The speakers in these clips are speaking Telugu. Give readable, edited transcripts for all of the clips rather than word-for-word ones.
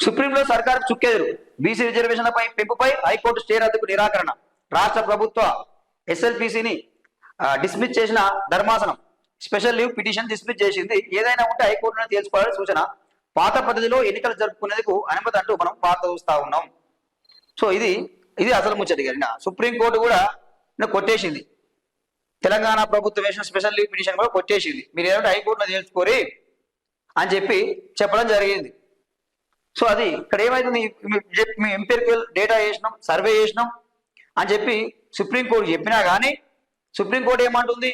సుప్రీంలో సర్కార్ చుక్కెదురు. బీసీ రిజర్వేషన్లపై పెంపుపై హైకోర్టు స్టే రద్దుకు నిరాకరణ. రాష్ట్ర ప్రభుత్వ ఎస్ఎల్పిసిని డిస్మిస్ చేసిన ధర్మాసనం స్పెషల్ లీవ్ పిటిషన్ డిస్మిస్ చేసింది. ఏదైనా ఉంటే హైకోర్టును తేల్చుకోవాలని సూచన. పాత పద్ధతిలో ఎన్నికలు జరుపుకునేందుకు అనుమతి అంటూ మనం పాత చూస్తా ఉన్నాం. సో ఇది అసలు ముచ్చట. గారిన సుప్రీంకోర్టు కూడా కొట్టేసింది. తెలంగాణ ప్రభుత్వం వేసిన స్పెషల్ లీవ్ పిటిషన్ కూడా కొట్టేసింది. మీరు ఏమంటే హైకోర్టును తేల్చుకోరి అని చెప్పడం జరిగింది. సో అది ఇక్కడ ఏమైతుంది, మీ ఎంపిరికల్ డేటా చేసినాం, సర్వే చేసినాం అని చెప్పి సుప్రీంకోర్టు చెప్పినా కానీ సుప్రీంకోర్టు ఏమంటుంది,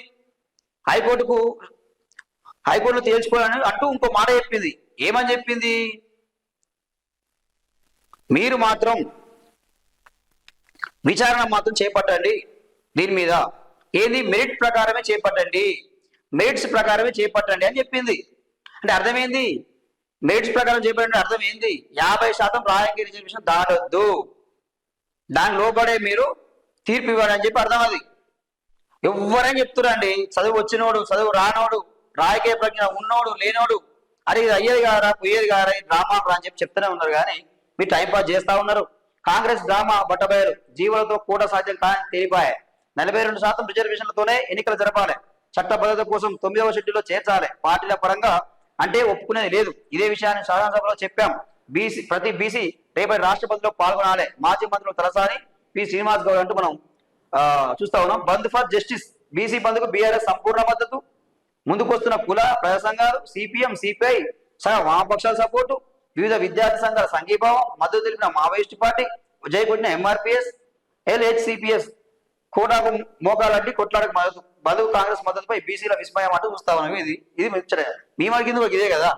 హైకోర్టులో తేల్చుకోవాలని అంటూ ఇంకో మాట చెప్పింది. ఏమని చెప్పింది, మీరు మాత్రం విచారణ మాత్రం చేపట్టండి, దీని మీద ఏది మెరిట్ ప్రకారమే చేపట్టండి, మెరిట్స్ ప్రకారమే చేపట్టండి అని చెప్పింది. అంటే అర్థమైంది, మెరిట్స్ ప్రకారం చేపట్టండి అర్థం ఏంది, 50% రాజకీయ రిజర్వేషన్ దాటొద్దు, దాని లోపడే మీరు తీర్పు ఇవ్వండి అని చెప్పి అర్థం. అది ఎవరైనా చెప్తురండి, చదువు వచ్చినోడు, చదువు రానోడు, రాజకీయ ప్రజ్ఞ ఉన్నోడు లేనోడు, అరే ఇది అయ్యేది కారా పోయేది కారా డ్రామా అని చెప్తూనే ఉన్నారు. కానీ మీరు టైంపాస్ చేస్తా ఉన్నారు. కాంగ్రెస్ డ్రామా బట్టబయలు, జీవులతో కూడా సాధ్యం కాని తెలిపాయి. 42% రిజర్వేషన్లతోనే ఎన్నికలు జరపాలి, చట్టబద్ధత కోసం 9వ షెడ్యూల్లో చేర్చాలి, పార్టీల పరంగా అంటే ఒప్పుకునేది లేదు. ఇదే విషయాన్ని శాసనసభలో చెప్పాం. ప్రతి బీసీ రేపటి రాష్ట్రపతిలో పాల్గొనాలి. మాజీ మంత్రులు తలసాని, పి శ్రీనివాస్ గౌడ్ అంటూ మనం చూస్తా ఉన్నాం. బంద్ ఫర్ జస్టిస్, బీసీ బంద్కు బీఆర్ఎస్ సంపూర్ణ మద్దతు. ముందుకొస్తున్న కుల ప్రజా సంఘాలు, సిపిఎం, సిపిఐ సహా వామపక్షాల సపోర్టు, వివిధ విద్యార్థి సంఘాల సంఘీభావం, మద్దతు తెలిపిన మావోయిస్టు పార్టీ, జయకొట్టిన ఎంఆర్పిఎస్, ఎల్హెచ్సిపిఎస్, కోటాకు మోకాలంటి కొట్లాడకు మద్దతు, బంధువు కాంగ్రెస్ మద్దతుపై బీసీల విస్మయం అంటూ చూస్తా ఉన్నాం. ఇది ముచ్చట. మీ మనకి ఇదే కదా.